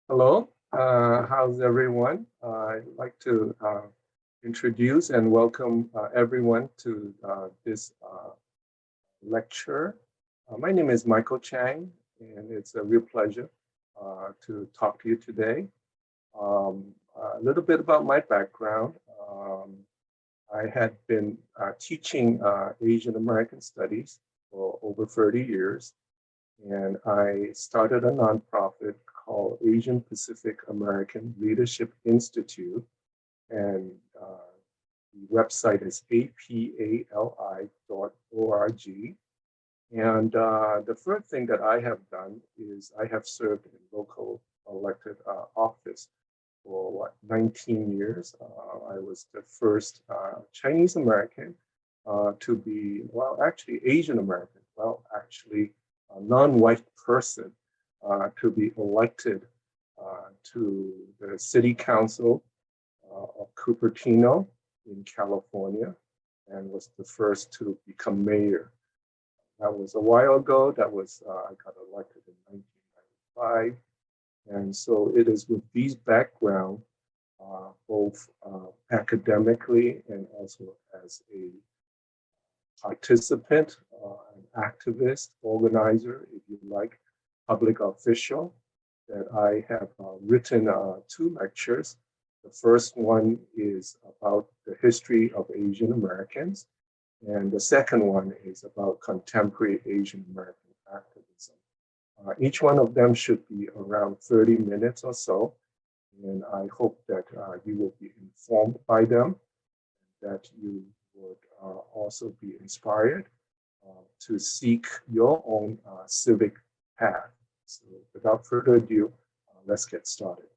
Hello, how's everyone? I'd like to introduce and welcome everyone to this lecture. My name is Michael Chang, and it's a real pleasure to talk to you today. A little bit about my background. I had been teaching Asian American studies for over 30 years, and I started a nonprofit called Asian Pacific American Leadership Institute, and the website is apali.org. And the first thing that I have done is I have served in local elected office for 19 years. I was the first Chinese American to be, well, actually Asian American, well, actually a non-white person to be elected to the city council of Cupertino in California, and was the first to become mayor. That was a while ago. That was, I got elected in 1995. And so it is with these background, both academically and also as a participant, an activist, organizer, if you like, public official, that I have written two lectures. The first one is about the history of Asian Americans, and the second one is about contemporary Asian American activism. Each one of them should be around 30 minutes or so, and I hope that you will be informed by them, that you would also be inspired to seek your own civic path. So without further ado, let's get started.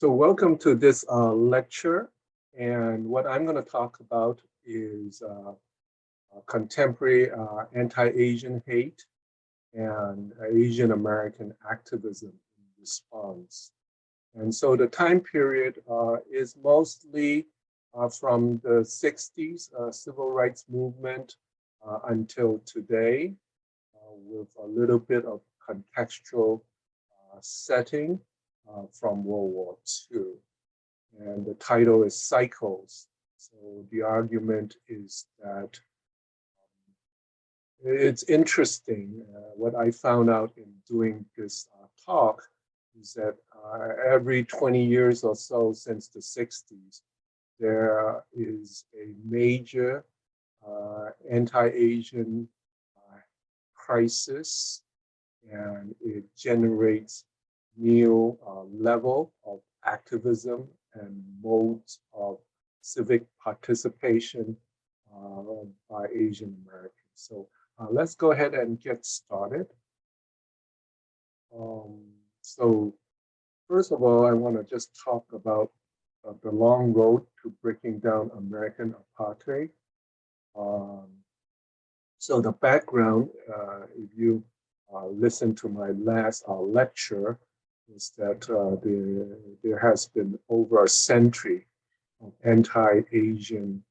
So welcome to this lecture, and what I'm going to talk about is contemporary anti-Asian hate and Asian American activism in response. And so the time period is mostly from the 60s civil rights movement until today, with a little bit of contextual setting from World War II. And the title is Cycles. So the argument is that it's interesting. What I found out in doing this talk is that every 20 years or so since the 60s, there is a major anti-Asian crisis, and it generates new level of activism and modes of civic participation by Asian Americans. So let's go ahead and get started. So first of all, I want to just talk about the long road to breaking down American apartheid. So the background, if you listen to my last lecture, is that there has been over a century of anti-Asian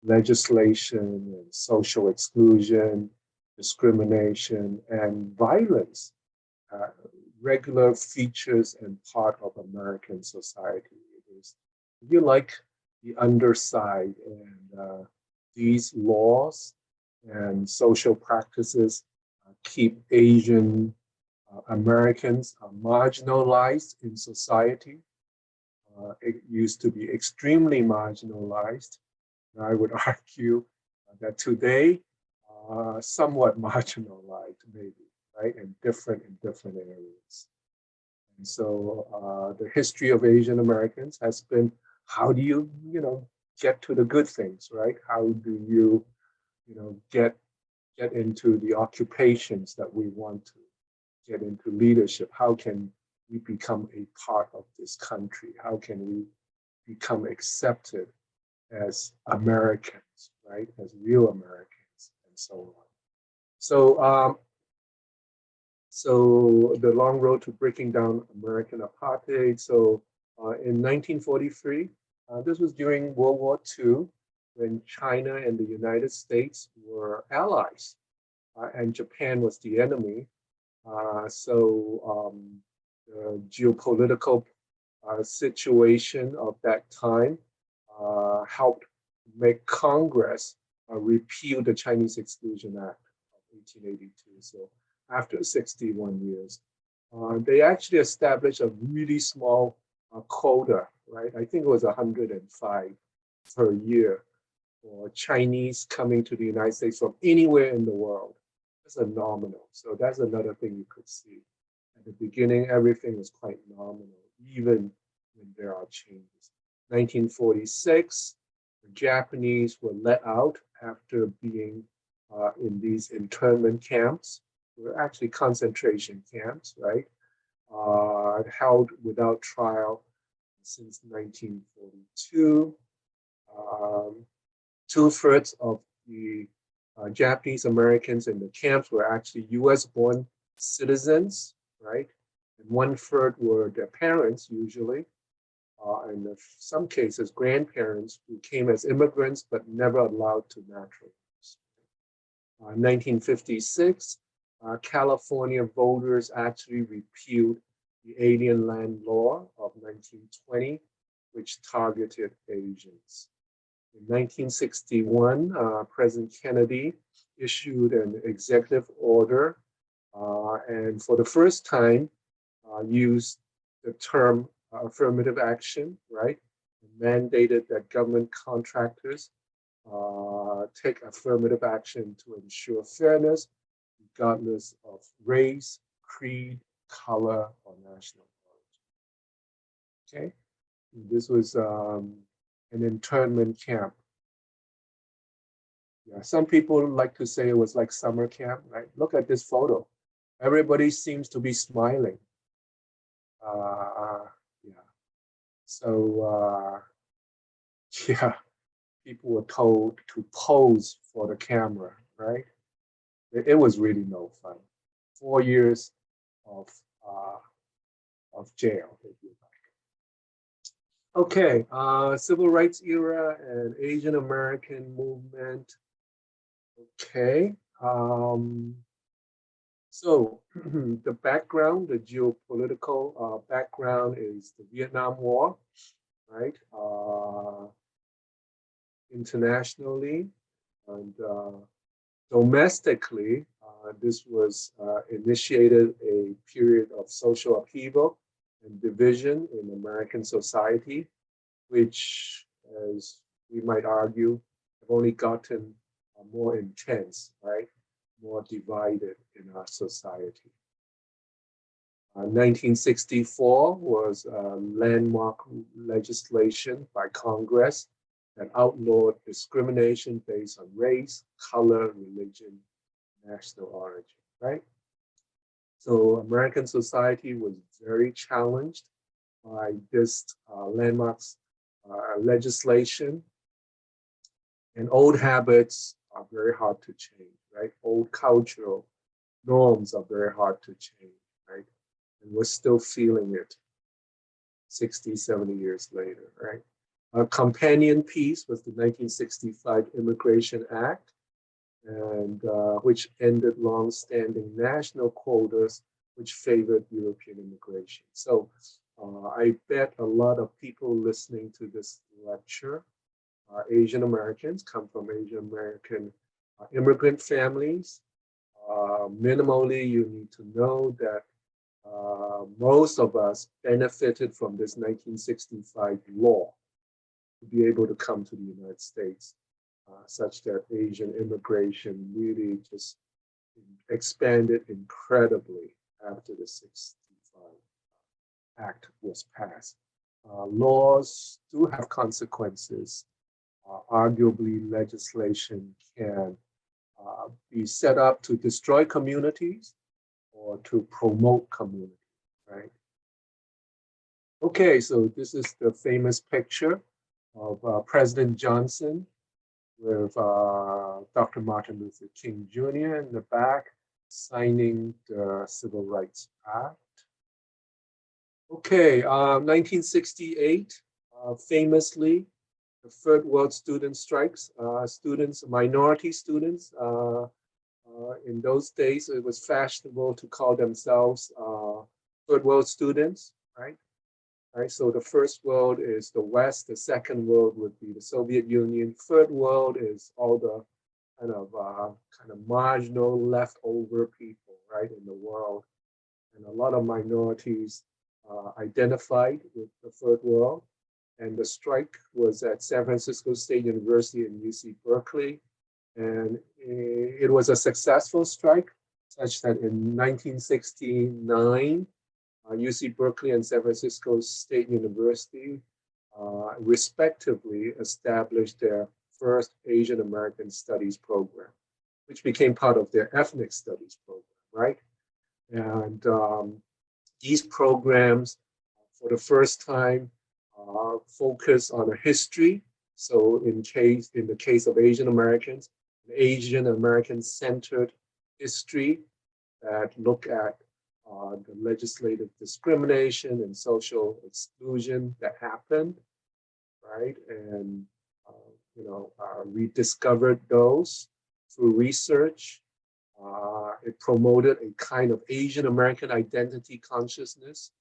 legislation and social exclusion, discrimination, and violence, regular features and part of American society. It is, if you like, the underside, and these laws and social practices keep Asian Americans marginalized in society. It used to be extremely marginalized. And I would argue that today, somewhat marginalized, maybe, right, and different in different areas. And so the history of Asian Americans has been, how do you, get to the good things, right? How do you, get into the occupations that we want to get into leadership? How can we become a part of this country? How can we become accepted as Americans, right? As real Americans, and so on. So, so the long road to breaking down American apartheid. So in 1943, this was during World War II, when China and the United States were allies, and Japan was the enemy. So the geopolitical situation of that time helped make Congress repeal the Chinese Exclusion Act of 1882. So after 61 years, they actually established a really small quota, right? I think it was 105 per year for Chinese coming to the United States from anywhere in the world. That's a nominal. So that's another thing you could see. At the beginning, everything was quite nominal, even when there are changes. 1946, the Japanese were let out after being in these internment camps. They were actually concentration camps, right? Held without trial since 1942. Two-thirds of the Japanese Americans in the camps were actually US-born citizens, right? And one-third were their parents, usually, and in some cases, grandparents who came as immigrants but never allowed to naturalize. 1956, California voters actually repealed the Alien Land Law of 1920, which targeted Asians. In 1961, President Kennedy issued an executive order and for the first time used the term affirmative action, right? And mandated that government contractors take affirmative action to ensure fairness, regardless of race, creed, color, or national origin. Okay, this was an internment camp. Yeah, some people like to say it was like summer camp, right? Look at this photo. Everybody seems to be smiling. Yeah. So, yeah, people were told to pose for the camera, right? It was really no fun. 4 years of jail, if you like. Okay, civil rights era and Asian American movement. Okay, so the background, the geopolitical background is the Vietnam War, right? Internationally and domestically, this was initiated a period of social upheaval and division in American society, which, as we might argue, have only gotten more intense, right? More divided in our society. 1964 was a landmark legislation by Congress that outlawed discrimination based on race, color, religion, national origin, right? So American society was very challenged by this landmark legislation, and old habits are very hard to change, right? Old cultural norms are very hard to change, right? And we're still feeling it 60, 70 years later, right? A companion piece was the 1965 Immigration Act, and which ended long-standing national quotas which favored European immigration. So I bet a lot of people listening to this lecture are Asian Americans, come from Asian American immigrant families. Minimally, you need to know that most of us benefited from this 1965 law to be able to come to the United States, such that Asian immigration really just expanded incredibly after the 65 Act was passed. Laws do have consequences. Arguably, legislation can be set up to destroy communities or to promote community, right? Okay, so this is the famous picture of President Johnson with Dr. Martin Luther King Jr. in the back signing the Civil Rights Act. Okay, 1968, famously, the Third World Student Strikes. Students, minority students, in those days, it was fashionable to call themselves third world students, right? Right. So the first world is the West. The second world would be the Soviet Union. Third world is all the kind of marginal leftover people, right, in the world, and a lot of minorities identified with the third world. And the strike was at San Francisco State University and UC Berkeley, and it was a successful strike, such that in 1969, UC Berkeley and San Francisco State University respectively established their first Asian American Studies program, which became part of their ethnic studies program, right? And these programs, for the first time, focus on a history. So in the case of Asian Americans, an Asian American centered history that look at the legislative discrimination and social exclusion that happened, right? And rediscovered those through research. It promoted a kind of Asian American identity consciousness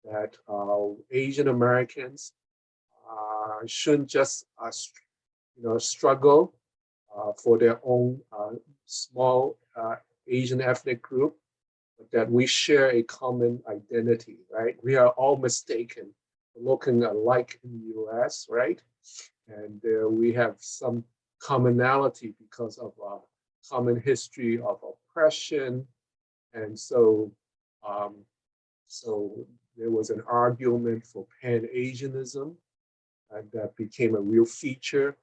that Asian Americans shouldn't just struggle for their own small Asian ethnic group, but that we share a common identity, right? We are all mistaken for looking alike in the US, right? And we have some commonality because of a common history of oppression. And so, so there was an argument for Pan-Asianism, and that became a real feature.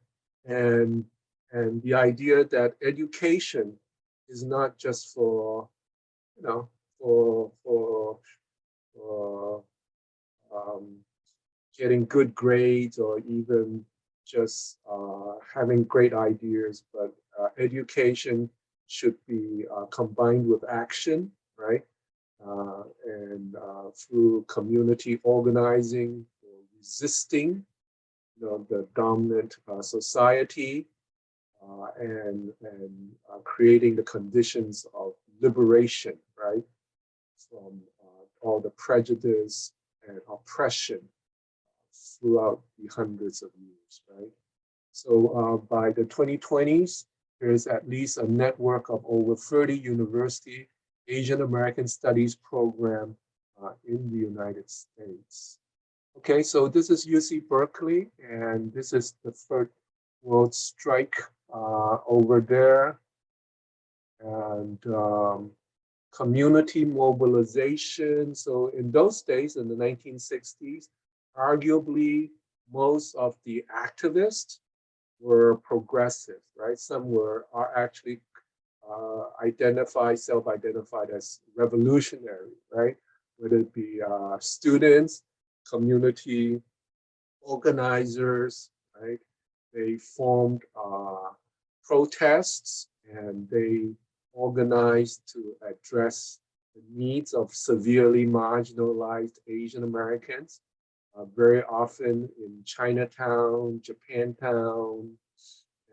And the idea that education is not just for, for getting good grades or even just having great ideas, but education should be combined with action, right? And through community organizing, or resisting the dominant society, and creating the conditions of liberation, right, from all the prejudice and oppression throughout the hundreds of years, right? So by the 2020s, there's at least a network of over 30 university Asian American Studies program in the United States. Okay, so this is UC Berkeley, and this is the third world strike over there. And community mobilization. So in those days, in the 1960s, arguably most of the activists were progressive, right? Some are actually self-identified as revolutionary, right? Whether it be students, community organizers, right? They formed protests, and they organized to address the needs of severely marginalized Asian Americans, very often in Chinatown, Japantown,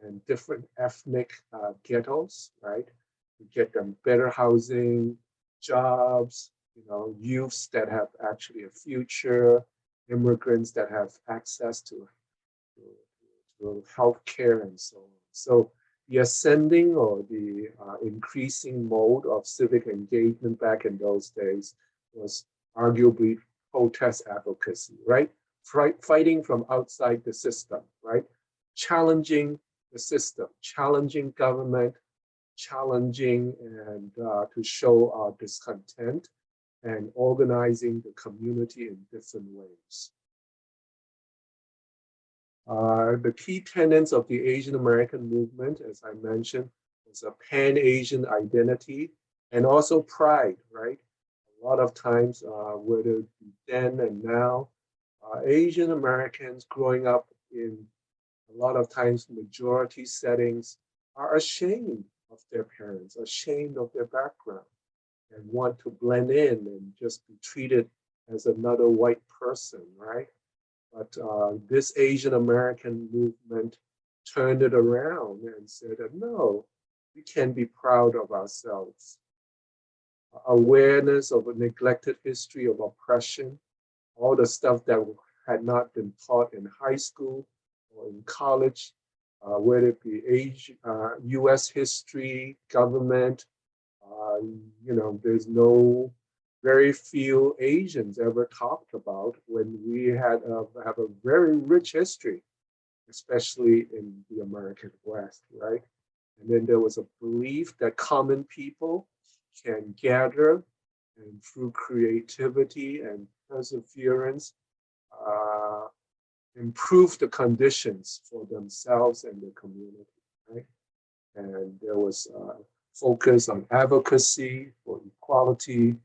and different ethnic ghettos, right? To get them better housing, jobs, youths that have actually a future, immigrants that have access to healthcare and so on. So the ascending or the increasing mode of civic engagement back in those days was arguably protest advocacy, right? Fighting from outside the system, right? Challenging the system, challenging government, challenging and to show our discontent, and organizing the community in different ways. The key tenets of the Asian American movement, as I mentioned, was a Pan-Asian identity and also pride, right? A lot of times, whether it be then and now, Asian Americans growing up in a lot of times majority settings are ashamed of their parents, ashamed of their background, and want to blend in and just be treated as another white person, right? But this Asian American movement turned it around and said that no, we can be proud of ourselves. awareness of a neglected history of oppression, all the stuff that had not been taught in high school or in college, whether it be US history, government, there's very few Asians ever talked about when we have a very rich history, especially in the American West, right? And then there was a belief that common people can gather and through creativity and perseverance, uh, improve the conditions for themselves and their community, right? And there was focus on advocacy for equality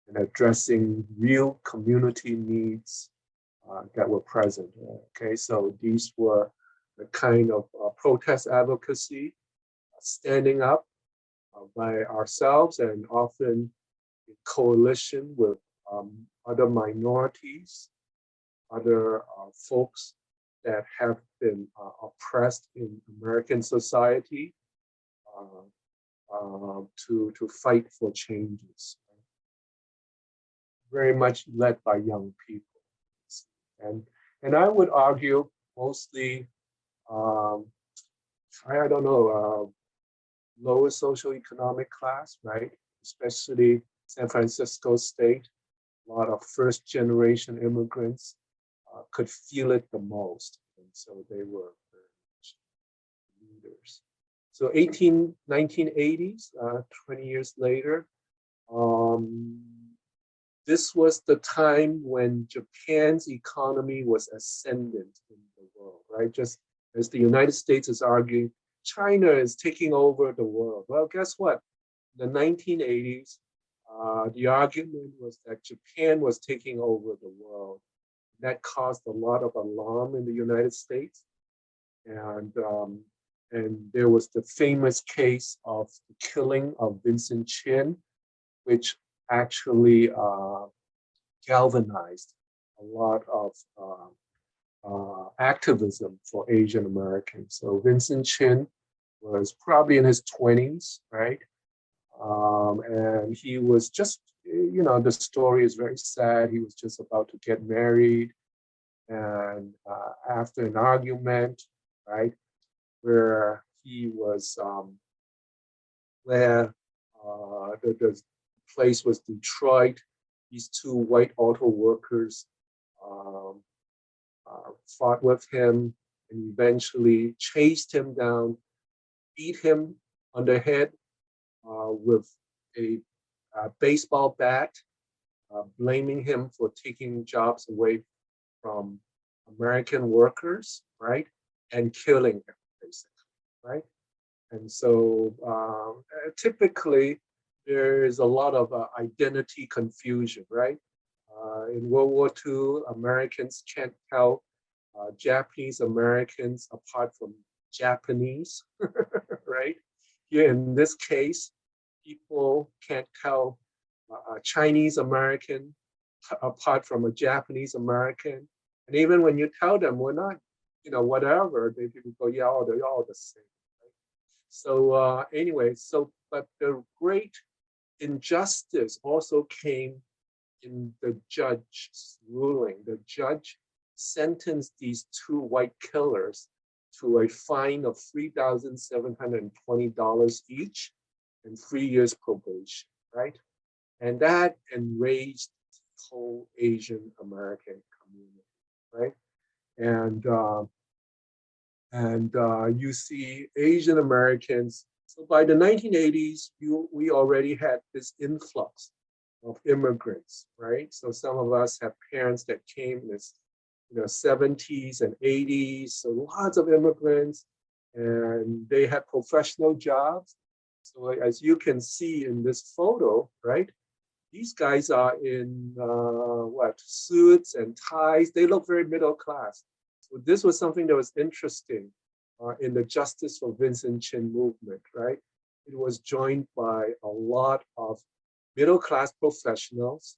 and addressing real community needs that were present. Okay, so these were the kind of protest advocacy, standing up by ourselves and often in coalition with other minorities, other folks that have been oppressed in American society, to fight for changes. Very much led by young people. And I would argue mostly, I don't know, lower socioeconomic class, right? Especially San Francisco State, a lot of first generation immigrants could feel it the most. And so they were very much leaders. So 1980s, 20 years later, this was the time when Japan's economy was ascendant in the world, right? Just as the United States is arguing, China is taking over the world. Well, guess what? In the 1980s, the argument was that Japan was taking over the world. That caused a lot of alarm in the United States. And there was the famous case of the killing of Vincent Chin, which actually galvanized a lot of activism for Asian Americans. So Vincent Chin was probably in his 20s, right? And he was just, the story is very sad. He was just about to get married. And after an argument, right, where he was, where the place was Detroit, these two white auto workers fought with him and eventually chased him down, beat him on the head with a baseball bat, blaming him for taking jobs away from American workers, right? And killing him, basically, right? And so typically there is a lot of identity confusion, right? In World War II, Americans can't tell Japanese Americans apart from Japanese, right? Here in this case, people can't tell a Chinese American apart from a Japanese American. And even when you tell them we're not, whatever, they people go, yeah, they're all the same. Right? So anyway, but the great injustice also came in the judge's ruling. The judge sentenced these two white killers to a fine of $3,720 each and 3 years probation, right? And that enraged the whole Asian American community, right? And you see Asian Americans. So by the 1980s, we already had this influx of immigrants, right? So some of us have parents that came in the 70s and 80s, so lots of immigrants, and they had professional jobs. So as you can see in this photo, right? These guys are in suits and ties. They look very middle class. So this was something that was interesting in the Justice for Vincent Chin movement, right? It was joined by a lot of middle-class professionals,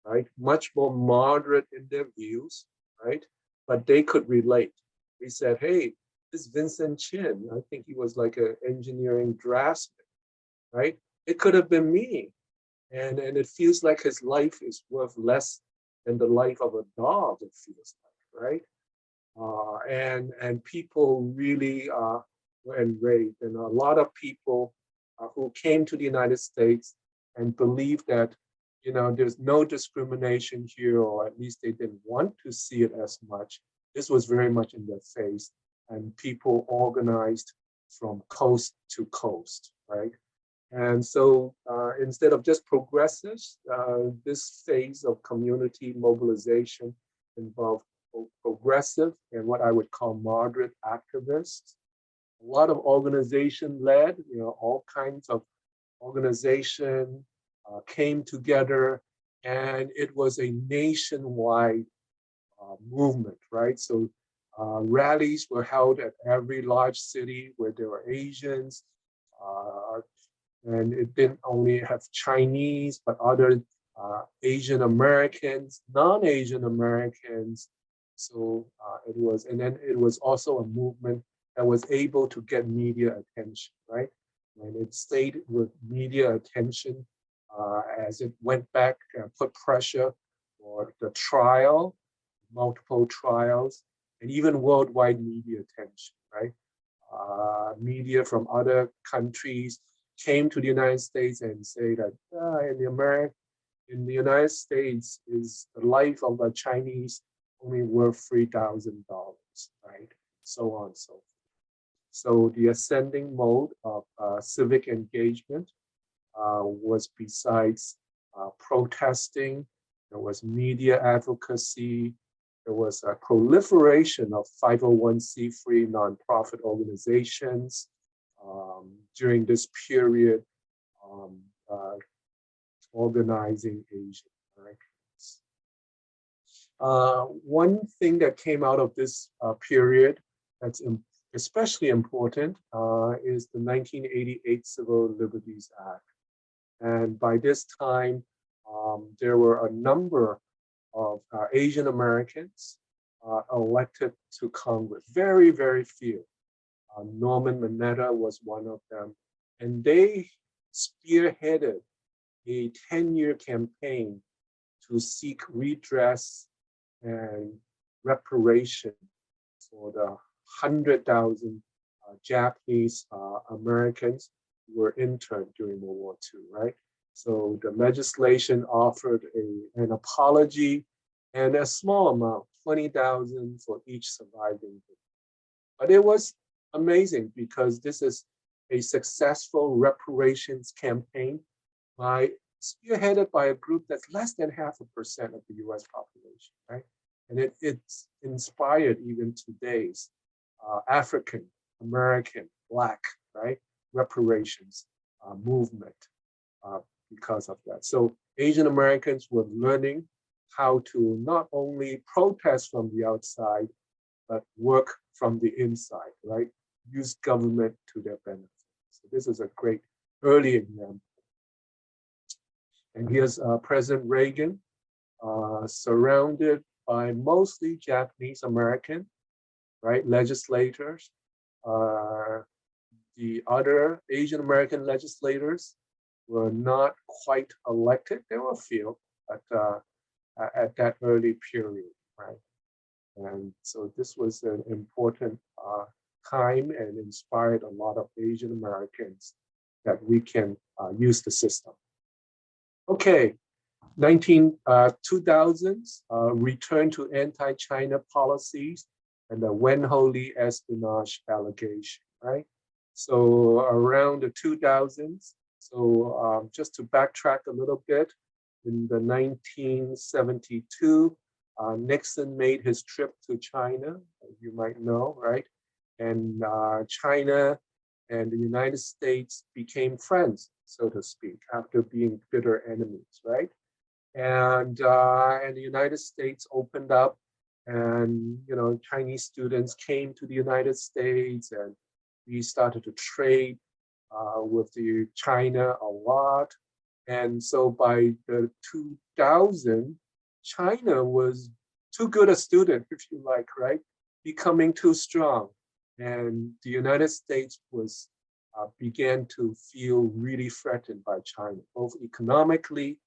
right? Much more moderate in their views, right? But they could relate. We said, hey, this Vincent Chin, I think he was like an engineering draftsman, right? It could have been me. and it feels like his life is worth less than the life of a dog, it feels like, right? And people really were enraged. And a lot of people who came to the United States and believed that, there's no discrimination here, or at least they didn't want to see it as much. This was very much in their face, and people organized from coast to coast, right? And so instead of just progressives, this phase of community mobilization involved progressive and what I would call moderate activists. A lot of organization led, all kinds of organization came together, and it was a nationwide movement, right? So rallies were held at every large city where there were Asians, and it didn't only have Chinese, but other Asian Americans, non-Asian Americans. So it was, and then it was also a movement that was able to get media attention, right? And it stayed with media attention as it went back and put pressure for the trial, multiple trials, and even worldwide media attention, right? Media from other countries came to the United States and say that in the United States is the life of a Chinese only worth $3,000, right? So on and so forth. So the ascending mode of civic engagement was besides protesting, there was media advocacy, there was a proliferation of 501c3 nonprofit organizations during this period, organizing Asian Americans. One thing that came out of this period that's especially important is the 1988 Civil Liberties Act. And by this time, there were a number of Asian Americans elected to Congress, very, very few. Norman Mineta was one of them. And they spearheaded a 10-year campaign to seek redress and reparation for the 100,000 Japanese Americans who were interned during World War II, right? So the legislation offered an apology and a small amount, 20,000 for each surviving victim. But it was amazing because this is a successful reparations campaign spearheaded by a group that's less than 0.5% of the US population, right? And it's inspired even today's African, American, Black, right, reparations movement because of that. So Asian Americans were learning how to not only protest from the outside, but work from the inside, right? Use government to their benefit. So this is a great early example. And here's President Reagan, surrounded by mostly Japanese American, right, legislators. The other Asian American legislators were not quite elected. There were a few, but at that early period, right? And so this was an important time and inspired a lot of Asian Americans that we can use the system. Okay, 2000s, return to anti-China policies and the Wen-Ho-Lee espionage allegation, right? So around the 2000s, so just to backtrack a little bit, in the 1972, Nixon made his trip to China, as you might know, right? And China and the United States became friends, so to speak, after being bitter enemies, right? And the United States opened up, and Chinese students came to the United States, and we started to trade with China a lot. And so by the 2000, China was too good a student, if you like, right? Becoming too strong. And the United States was began to feel really threatened by China, both economically,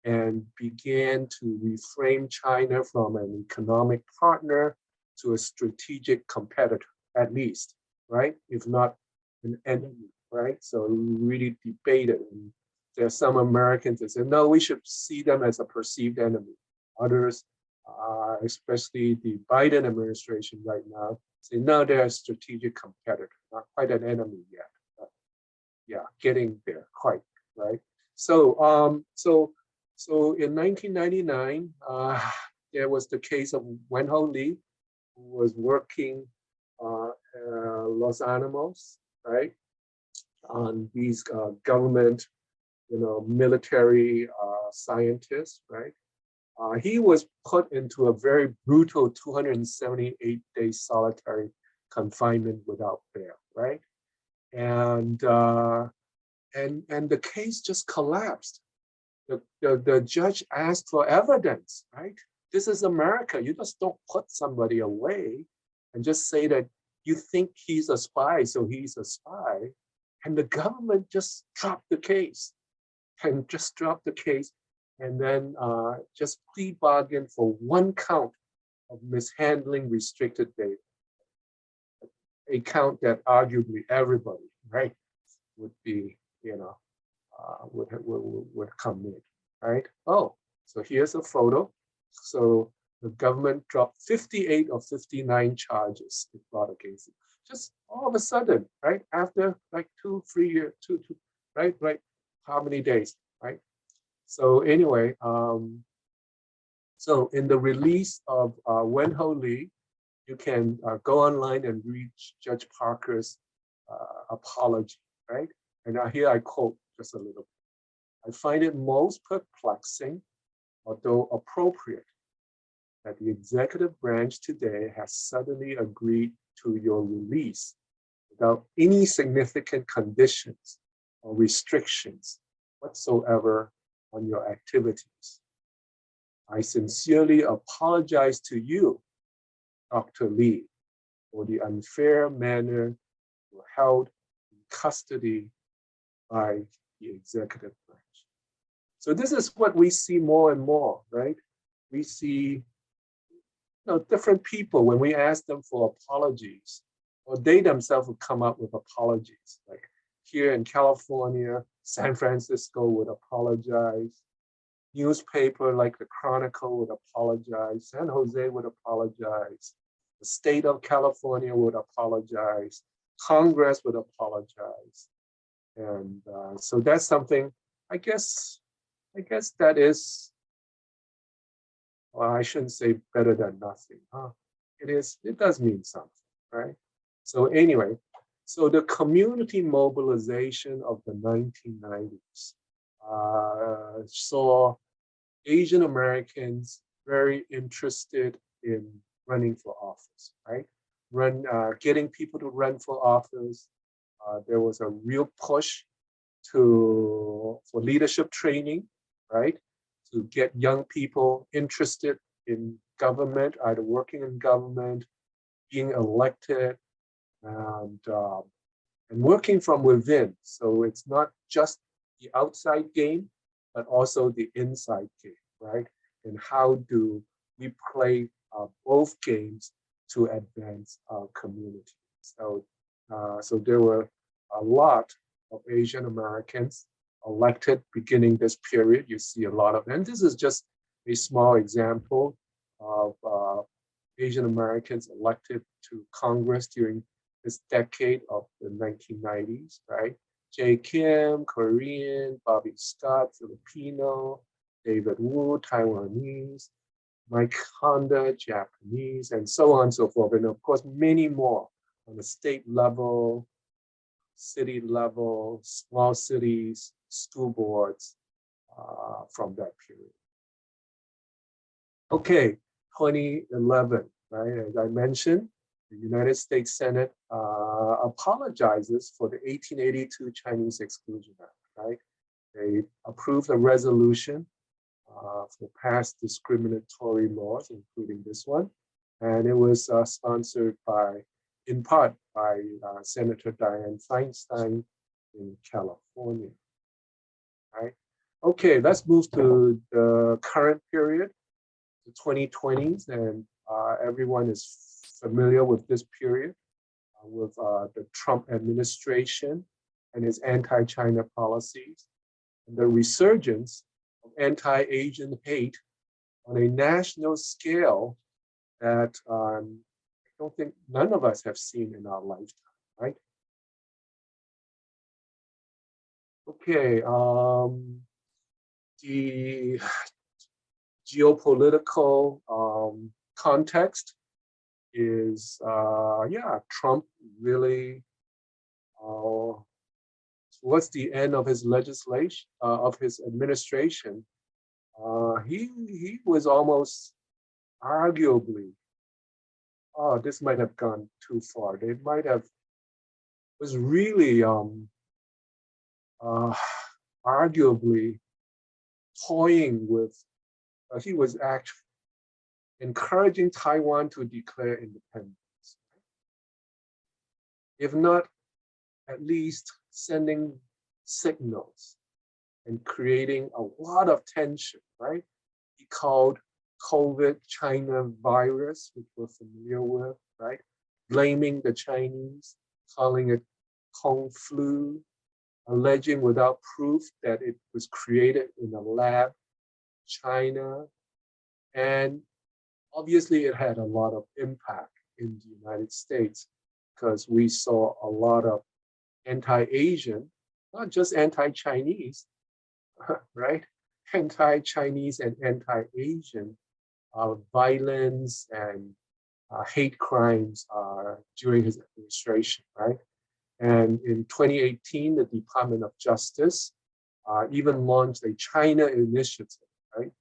and began to reframe China from an economic partner to a strategic competitor, at least, right? If not an enemy, right? So we really debated. And there are some Americans that said, no, we should see them as a perceived enemy. Others, especially the Biden administration right now, say, no, they're a strategic competitor, not quite an enemy yet. But yeah, getting there, quite, right? So in 1999, there was the case of Wenho Lee, who was working Los Alamos, right, on these government, military scientists, right. He was put into a very brutal 278-day solitary confinement without bail, right, and the case just collapsed. The judge asked for evidence, right? This is America. You just don't put somebody away and just say that you think he's a spy, so he's a spy. And the government just dropped the case and then just plea bargain for one count of mishandling restricted data, a count that arguably everybody, right, would be, would commit, right? Oh, so here's a photo. So the government dropped 58 or 59 charges it brought against it. Just all of a sudden, right? After like 2-3 years, right? How many days, right? So anyway, so in the release of Wenho Lee, you can go online and read Judge Parker's apology, right? And here I quote just a little bit. I find it most perplexing, although appropriate, that the executive branch today has suddenly agreed to your release without any significant conditions or restrictions whatsoever on your activities. I sincerely apologize to you, Dr. Lee, for the unfair manner you were held in custody by the executive branch. So this is what we see more and more, right? We see different people, when we ask them for apologies, or they themselves would come up with apologies. Like here in California, San Francisco would apologize. Newspaper like the Chronicle would apologize. San Jose would apologize. The state of California would apologize. Congress would apologize. And so that's something, I guess that is, well, I shouldn't say better than nothing. It does mean something, right? So anyway, so the community mobilization of the 1990s saw Asian Americans very interested in running for office, right? Getting people to run for office. There was a real push for leadership training, right? To get young people interested in government, either working in government, being elected, and working from within. So it's not just the outside game, but also the inside game, right? And how do we play both games to advance our community? So there were a lot of Asian Americans elected beginning this period. You see a lot of, and this is just a small example of Asian Americans elected to Congress during this decade of the 1990s, right? Jay Kim, Korean, Bobby Scott, Filipino, David Wu, Taiwanese, Mike Honda, Japanese, and so on and so forth. And of course, many more on the state level, city level, small cities, school boards from that period. Okay, 2011, right? As I mentioned, the United States Senate apologizes for the 1882 Chinese Exclusion Act, right? They approved a resolution for past discriminatory laws, including this one. And it was sponsored by in part by Senator Dianne Feinstein in California, right? Okay, let's move to the current period, the 2020s, and everyone is familiar with this period, with the Trump administration and his anti-China policies, and the resurgence of anti-Asian hate on a national scale that I don't think none of us have seen in our lifetime, right? Okay, the geopolitical context is, yeah, Trump really, towards the end of his legislation, of his administration, he was almost arguably, oh, this might have gone too far. They might have, was really arguably toying with, he was actually encouraging Taiwan to declare independence, if not at least sending signals and creating a lot of tension, right? He called COVID China virus, which we're familiar with, right? Blaming the Chinese, calling it Kung flu, alleging without proof that it was created in a lab, China, and obviously it had a lot of impact in the United States because we saw a lot of anti-Asian, not just anti-Chinese, right? Anti-Chinese and anti-Asian violence and hate crimes during his administration, right? And in 2018, the Department of Justice even launched a China initiative, right?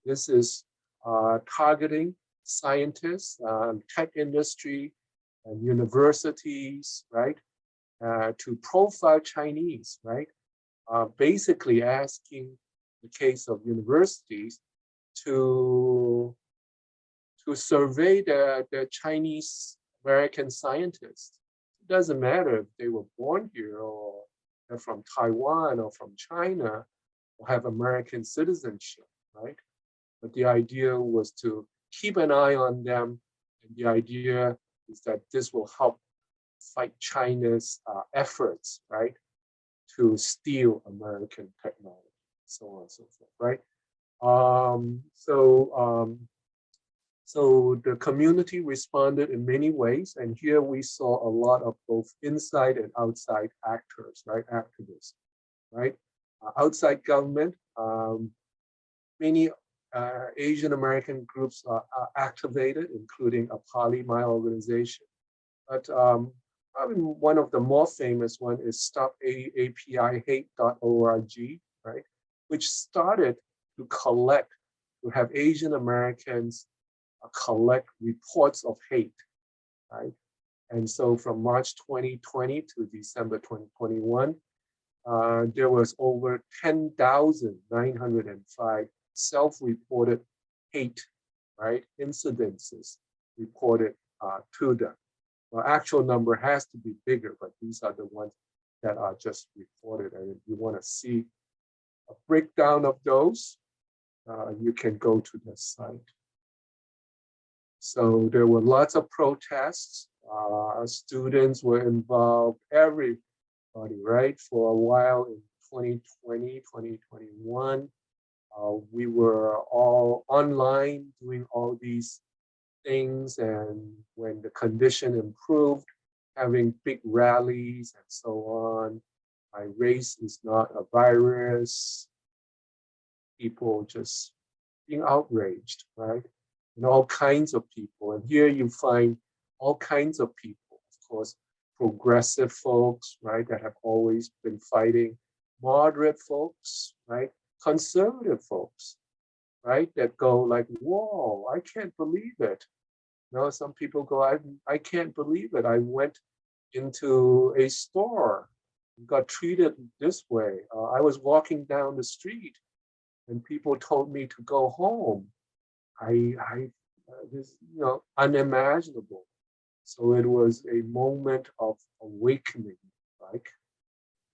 This is targeting scientists, tech industry, and universities, right? To profile Chinese, right? Basically asking the case of universities to survey the Chinese American scientists. It doesn't matter if they were born here or they're from Taiwan or from China or have American citizenship, right? But the idea was to keep an eye on them. And the idea is that this will help fight China's efforts, right, to steal American technology, so on and so forth, right? So the community responded in many ways, and here we saw a lot of both inside and outside actors, right, activists, right? Outside government, many Asian American groups are activated, including AAPI, my organization. But probably one of the more famous one is stopAAPIHate.org, right? Which started to have Asian Americans collect reports of hate, right? And so from March 2020 to December 2021, there was over 10,905 self-reported hate, right, incidences reported to them. Well, actual number has to be bigger, but these are the ones that are just reported. And if you want to see a breakdown of those, you can go to the site. So there were lots of protests. Students were involved, everybody, right? For a while in 2020, 2021, we were all online doing all these things, and when the condition improved, having big rallies and so on. My race is not a virus. People just being outraged, right? And all kinds of people. And here you find all kinds of people, of course, progressive folks, right, that have always been fighting, moderate folks, right, conservative folks, right, that go like, whoa, I can't believe it. You know, some people go, I can't believe it. I went into a store, got treated this way. I was walking down the street and people told me to go home. This, you know, unimaginable. So it was a moment of awakening, like,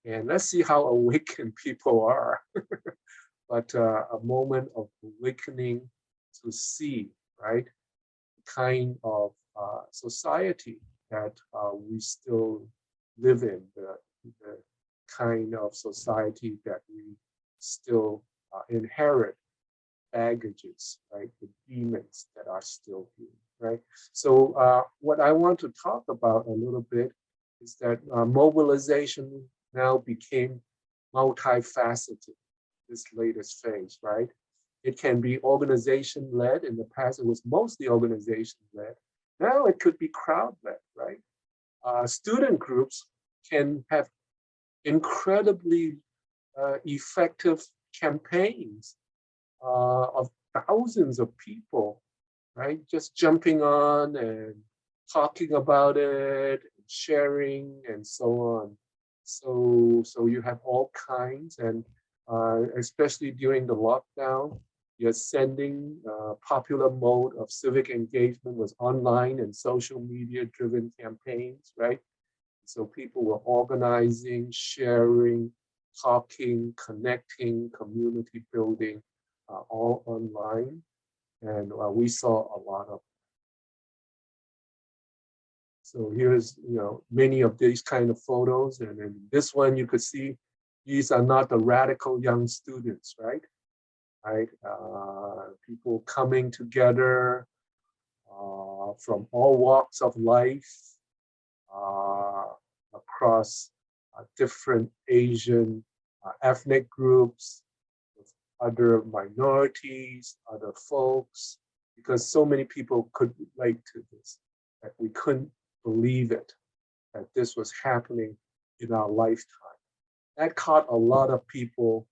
and let's see how awakened people are. But a moment of awakening to see, right, kind of society that we still live in, the kind of society that we still inherit baggages, right? The demons that are still here, right? So what I want to talk about a little bit is that mobilization now became multifaceted, this latest phase, right? It can be organization-led. In the past, it was mostly organization-led. Now it could be crowd-led, right? Student groups can have incredibly effective campaigns of thousands of people, right? Just jumping on and talking about it, sharing, and so on. So you have all kinds, and especially during the lockdown, the ascending popular mode of civic engagement was online and social media-driven campaigns, right? So people were organizing, sharing, talking, connecting, community building, all online. And we saw a lot of. So here's, many of these kind of photos. And in this one, you could see these are not the radical young students, right? Right? People coming together from all walks of life, across different Asian ethnic groups, with other minorities, other folks, because so many people could relate to this, that we couldn't believe it, that this was happening in our lifetime. That caught a lot of people,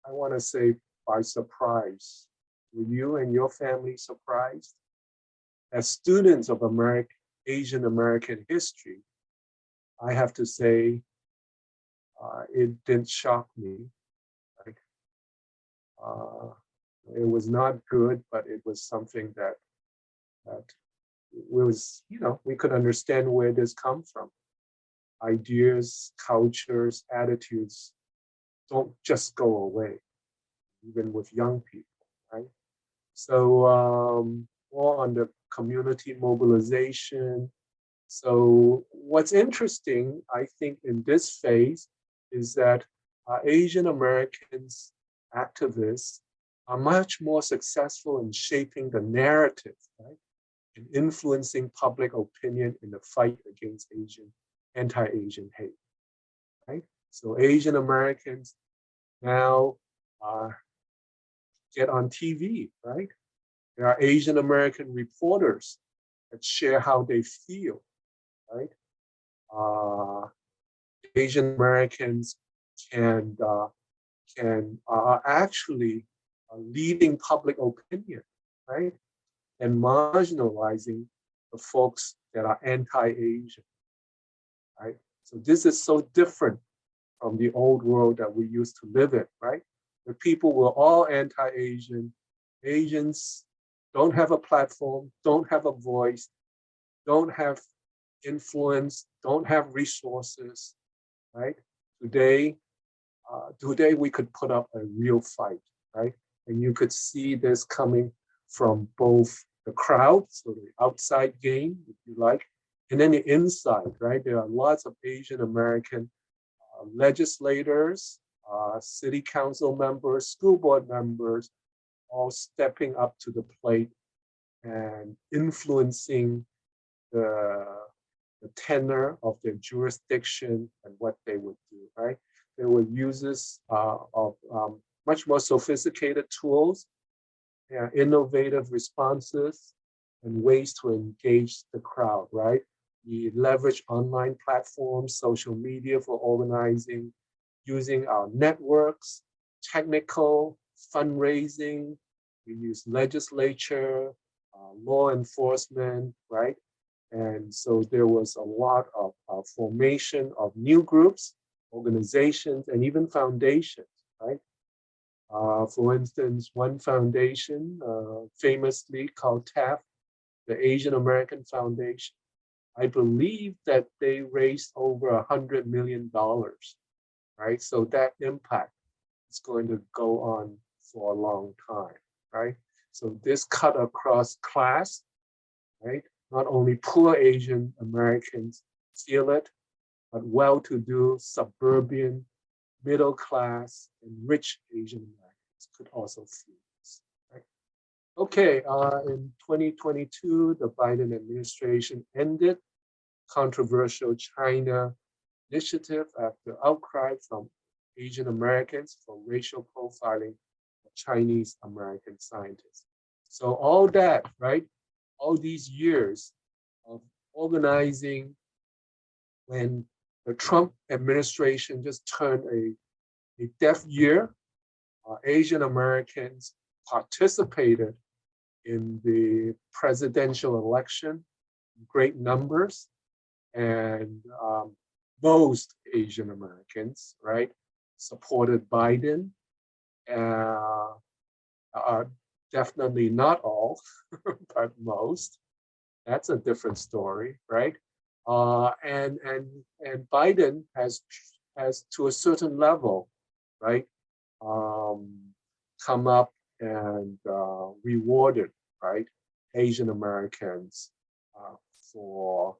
I want to say, by surprise. Were you and your family surprised? As students of Asian American history, I have to say, it didn't shock me. Like, it was not good, but it was something that was, we could understand where this comes from. Ideas, cultures, attitudes don't just go away, even with young people, right? So more on the community mobilization. So what's interesting, I think, in this phase is that Asian Americans activists are much more successful in shaping the narrative, right? And influencing public opinion in the fight against anti-Asian hate, right? So Asian Americans now get on TV, right? There are Asian American reporters that share how they feel, right? Asian Americans can actually leading public opinion, right? And marginalizing the folks that are anti-Asian, right? So this is so different from the old world that we used to live in, right? The people were all anti-Asian. Asians don't have a platform, don't have a voice, don't have influence, don't have resources, right? Today, today we could put up a real fight, right? And you could see this coming from both the crowd, so the outside game, if you like, and then the inside, right? There are lots of Asian American legislators, city council members, school board members, all stepping up to the plate and influencing the, the tenor of their jurisdiction and what they would do, right? There were uses of much more sophisticated tools, innovative responses, and ways to engage the crowd, right? We leverage online platforms, social media for organizing, using our networks, technical, fundraising. We use legislature, law enforcement, right? And so there was a lot of formation of new groups, organizations, and even foundations, right? For instance, one foundation famously called TAF, the Asian American Foundation. I believe that they raised over $100 million, right? So that impact is going to go on for a long time, right? So this cut across class, right? Not only poor Asian Americans feel it, but well-to-do suburban, middle class, and rich Asian Americans could also feel this, right? Okay, in 2022, the Biden administration ended controversial China initiative after outcry from Asian Americans for racial profiling of Chinese American scientists. So all that, right? All these years of organizing when the Trump administration just turned a deaf ear, Asian Americans participated in the presidential election in great numbers, and most Asian Americans, right, supported Biden. Definitely not all, but most. That's a different story, right? And Biden has to a certain level, right, come up and rewarded, right, Asian Americans for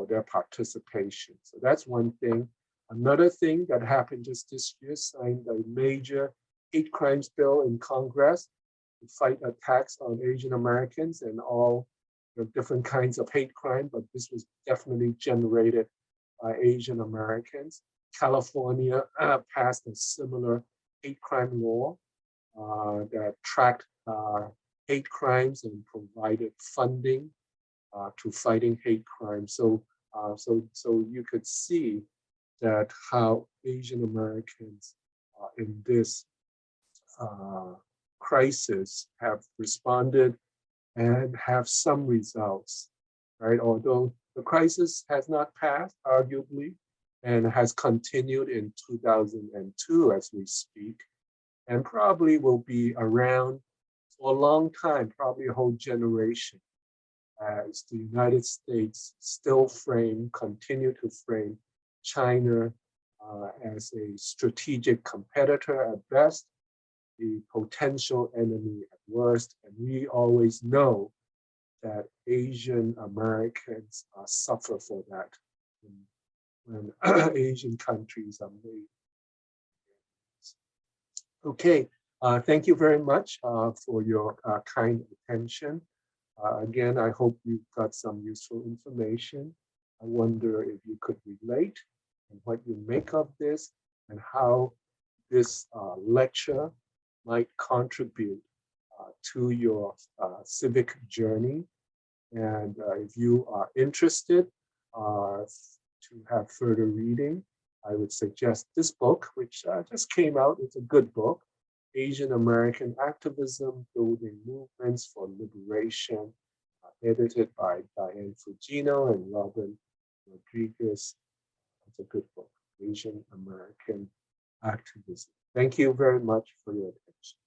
their participation. So that's one thing. Another thing that happened just this year, signed a major hate crimes bill in Congress to fight attacks on Asian Americans and all the different kinds of hate crime, but this was definitely generated by Asian Americans. California passed a similar hate crime law that tracked hate crimes and provided funding to fighting hate crime. So you could see that how Asian Americans in this crisis have responded and have some results, right? Although the crisis has not passed, arguably, and has continued in 2002 as we speak, and probably will be around for a long time, probably a whole generation, as the United States still continue to frame China as a strategic competitor at best, the potential enemy at worst. And we always know that Asian Americans suffer for that when Asian countries are made. Okay, thank you very much for your kind attention. Again, I hope you got some useful information. I wonder if you could relate and what you make of this and how this lecture might contribute to your civic journey. And if you are interested to have further reading, I would suggest this book, which just came out. It's a good book, Asian American Activism, Building Movements for Liberation, edited by Diane Fugino and Robin Rodriguez. It's a good book, Asian American Activism. Thank you very much for your attention.